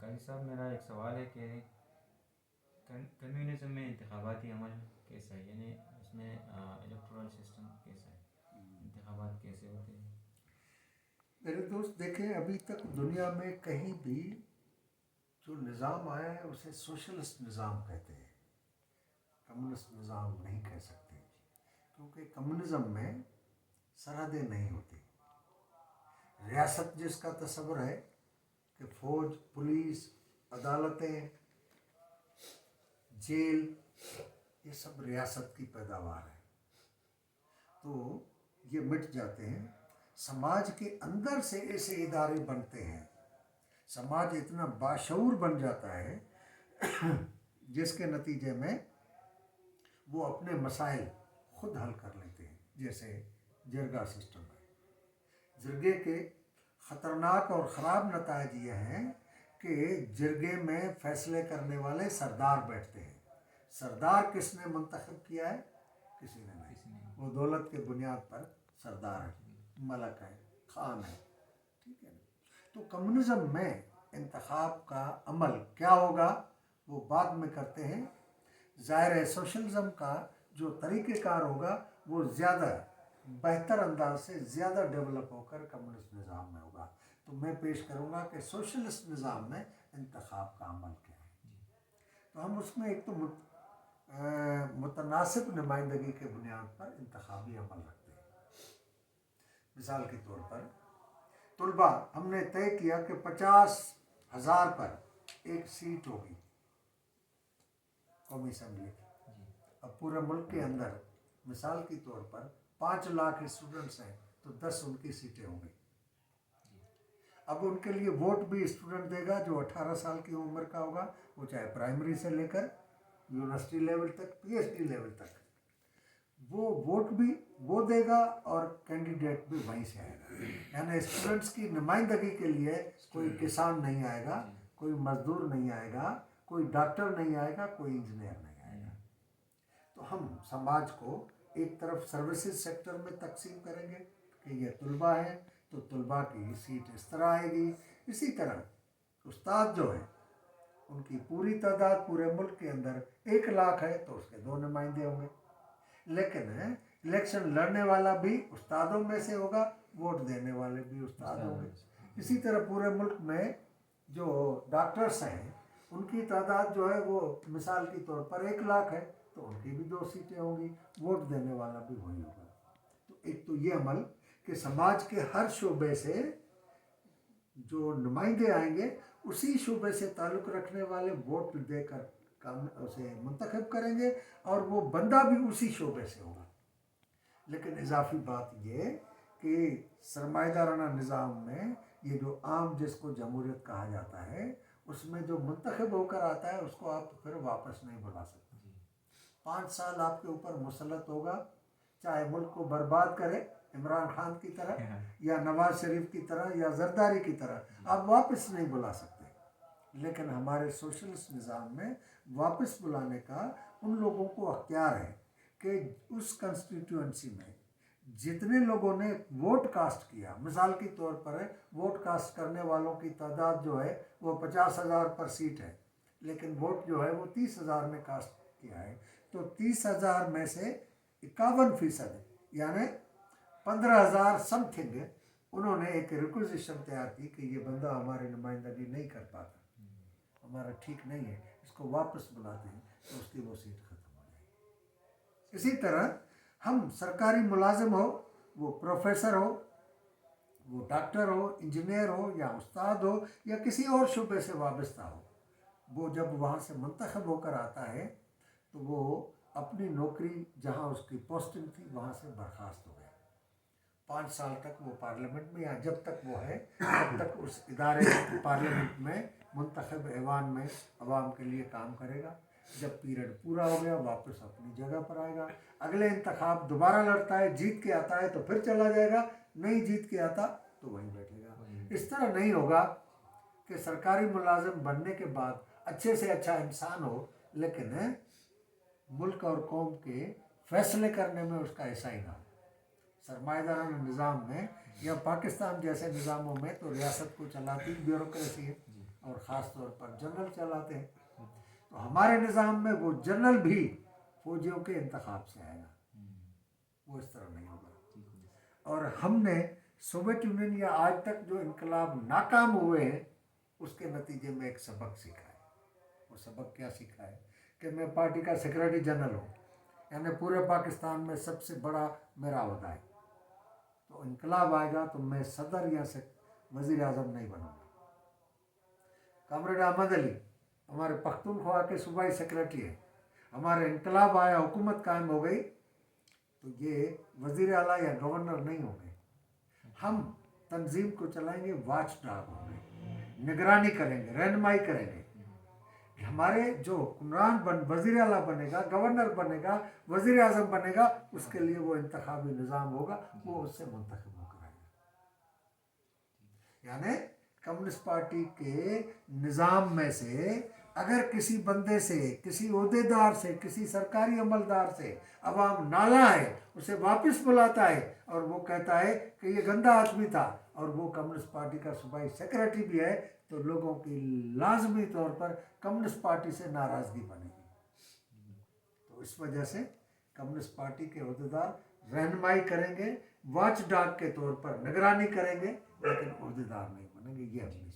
قاضی صاحب میرا ایک سوال ہے کہ کمیونزم میں انتخاباتی عمل کیسا ہے، یعنی اس میں الیکٹورل سسٹم کیسا ہے، انتخابات کیسے ہوتے ہیں؟ میرے دوست دیکھیں، ابھی تک دنیا میں کہیں بھی جو نظام آیا ہے اسے سوشلسٹ نظام کہتے ہیں، کمیونسٹ نظام نہیں کہہ سکتے، کیونکہ کمیونزم میں سرحدیں نہیں ہوتی. ریاست جس کا تصور ہے کہ فوج، پولیس، عدالتیں، جیل، یہ سب ریاست کی پیداوار ہے، تو یہ مٹ جاتے ہیں. سماج کے اندر سے ایسے ادارے بنتے ہیں، سماج اتنا باشعور بن جاتا ہے جس کے نتیجے میں وہ اپنے مسائل خود حل کر لیتے ہیں. جیسے جرگہ سسٹم ہے. جرگے کے خطرناک اور خراب نتائج یہ ہیں کہ جرگے میں فیصلے کرنے والے سردار بیٹھتے ہیں. سردار کس نے منتخب کیا ہے؟ کسی نے نہیں. وہ دولت کے بنیاد پر سردار ہے، ملک ہے، خان ہے. ٹھیک ہے نا؟ تو کمیونزم میں انتخاب کا عمل کیا ہوگا وہ بعد میں کرتے ہیں. ظاہر ہے سوشلزم کا جو طریقہ کار ہوگا وہ زیادہ بہتر انداز سے زیادہ ڈیولپ ہو کر کمیونسٹ نظام میں ہوگا. تو میں پیش کروں گا کہ سوشلسٹ نظام میں انتخاب کا عمل کیا ہے. تو ہم اس میں ایک تو متناسب نمائندگی کے بنیاد پر انتخابی عمل رکھتے ہیں. مثال کے طور پر طلباء، ہم نے طے کیا کہ 50,000 پر ایک سیٹ ہوگی قومی اسمبلی کی. اب پورے ملک کے اندر مثال کے طور پر 5 لاکھ اسٹوڈنٹس ہیں تو 10 ان کی سیٹیں ہوں گی. اب ان کے لیے ووٹ بھی اسٹوڈنٹ دے گا جو 18 سال کی عمر کا ہوگا، وہ چاہے پرائمری سے لے کر یونیورسٹی لیول تک، پی ایچ ڈی لیول تک، وہ ووٹ بھی وہ دے گا اور کینڈیڈیٹ بھی وہیں سے آئے گا. یعنی اسٹوڈنٹس کی نمائندگی کے لیے کوئی کسان نہیں آئے گا، کوئی مزدور نہیں آئے گا، کوئی ڈاکٹر نہیں آئے گا، کوئی انجینئر نہیں آئے گا. تو ہم سماج کو ایک طرف سروسز سیکٹر میں تقسیم کریں گے کہ یہ طلباء ہیں تو طلباء کی سیٹ اس طرح آئے گی. اسی طرح استاد جو ہیں ان کی پوری تعداد پورے ملک کے اندر 1 لاکھ ہے تو اس کے 2 نمائندے ہوں گے. لیکن الیکشن لڑنے والا بھی استادوں میں سے ہوگا، ووٹ دینے والے بھی استاد ہوں گے. اسی طرح پورے ملک میں جو ڈاکٹرس ہیں ان کی تعداد جو ہے وہ مثال کے طور پر 1 لاکھ ہے تو ان کی بھی 2 سیٹیں ہوں گی، ووٹ دینے والا بھی وہی ہوگا. تو ایک تو یہ عمل کہ سماج کے ہر شعبے سے جو نمائندے آئیں گے اسی شعبے سے تعلق رکھنے والے ووٹ دے کر اسے منتخب کریں گے اور وہ بندہ بھی اسی شعبے سے ہوگا. لیکن اضافی بات یہ کہ سرمایہ دارانہ نظام میں یہ جو عام جس کو جمہوریت کہا جاتا ہے اس میں جو منتخب ہو کر آتا ہے اس کو آپ پھر واپس نہیں بلا سکتے. 5 سال آپ کے اوپر مسلط ہوگا، چاہے ملک کو برباد کرے عمران خان کی طرح یا نواز شریف کی طرح یا زرداری کی طرح، آپ واپس نہیں بلا سکتے. لیکن ہمارے سوشلسٹ نظام میں واپس بلانے کا ان لوگوں کو اختیار ہے کہ اس کنسٹیٹیوئنسی میں جتنے لوگوں نے ووٹ کاسٹ کیا، مثال کے طور پر ووٹ کاسٹ کرنے والوں کی تعداد جو ہے وہ 50,000 پر سیٹ ہے، لیکن ووٹ جو ہے وہ 30,000 نے کاسٹ کیا ہے، تو 30,000 میں سے 51% یعنی 15,000 سم تھنگ انہوں نے ایک ریکوزیشن تیار کی کہ یہ بندہ ہماری نمائندگی نہیں کر پاتا، ہمارا ٹھیک نہیں ہے، اس کو واپس بلاتے ہیں تو اس کی وہ سیٹ ختم ہو جائے گی. اسی طرح ہم سرکاری ملازم ہو، وہ پروفیسر ہو، وہ ڈاکٹر ہو، انجینئر ہو یا استاد ہو یا کسی اور شعبے سے وابستہ ہو، وہ جب وہاں سے منتخب ہو کر آتا ہے تو وہ اپنی نوکری جہاں اس کی پوسٹنگ تھی وہاں سے برخاست ہو گیا. 5 سال تک وہ پارلیمنٹ میں یا جب تک وہ ہے تب تک اس ادارے پارلیمنٹ میں منتخب ایوان میں عوام کے لیے کام کرے گا. جب پیریڈ پورا ہو گیا واپس اپنی جگہ پر آئے گا. اگلے انتخاب دوبارہ لڑتا ہے، جیت کے آتا ہے تو پھر چلا جائے گا، نہیں جیت کے آتا تو وہیں بیٹھے گا. اس طرح نہیں ہوگا کہ سرکاری ملازم بننے کے بعد اچھے سے اچھا انسان ہو لیکن ملک اور قوم کے فیصلے کرنے میں اس کا حصہ ہی نہ ہو. سرمایہ دارانہ نظام میں یا پاکستان جیسے نظاموں میں تو ریاست کو چلاتی بیوروکریسی ہے، اور خاص طور پر جنرل چلاتے ہیں. تو ہمارے نظام میں وہ جنرل بھی فوجیوں کے انتخاب سے آئے گا, وہ اس طرح نہیں ہوگا. اور ہم نے سوویت یونین یا آج تک جو انقلاب ناکام ہوئے ہیں اس کے نتیجے میں ایک سبق سیکھا ہے. وہ سبق کیا سیکھا ہے کہ میں پارٹی کا سیکرٹری جنرل ہوں, یعنی پورے پاکستان میں سب سے بڑا میرا عہدہ ہے. تو انقلاب آئے گا تو میں صدر یا وزیر اعظم نہیں بنوں گا. کامریڈ احمد علی ہمارے پختونخوا کے صوبائی سیکرٹری ہیں. ہمارا انقلاب آیا, حکومت قائم ہو گئی, تو یہ وزیر اعلیٰ یا گورنر نہیں ہوں گے. ہم تنظیم کو چلائیں گے, واچ ڈاگ ہوں گے, نگرانی کریں گے, رہنمائی کریں گے. ہمارے جو حکمران وزیر اعلیٰ بنے گا, گورنر بنے گا, وزیر اعظم بنے گا, اس کے لیے وہ انتخابی نظام ہوگا, وہ اس سے منتخب ہو کر آئے گا. یعنی کمیونسٹ پارٹی کے نظام میں سے اگر کسی بندے سے, کسی عہدیدار سے, کسی سرکاری عملدار سے عوام نالا ہے, اسے واپس بلاتا ہے اور وہ کہتا ہے کہ یہ گندا آدمی تھا اور وہ کمیونسٹ پارٹی کا صوبائی سیکرٹری بھی ہے, تو لوگوں کی لازمی طور پر کمیونسٹ پارٹی سے ناراضگی بنے گی. تو اس وجہ سے کمیونسٹ پارٹی کے عہدیدار رہنمائی کریں گے, واچ ڈاگ کے طور پر نگرانی کریں گے, لیکن عہدیدار نہیں بنیں گے. یہ اپنی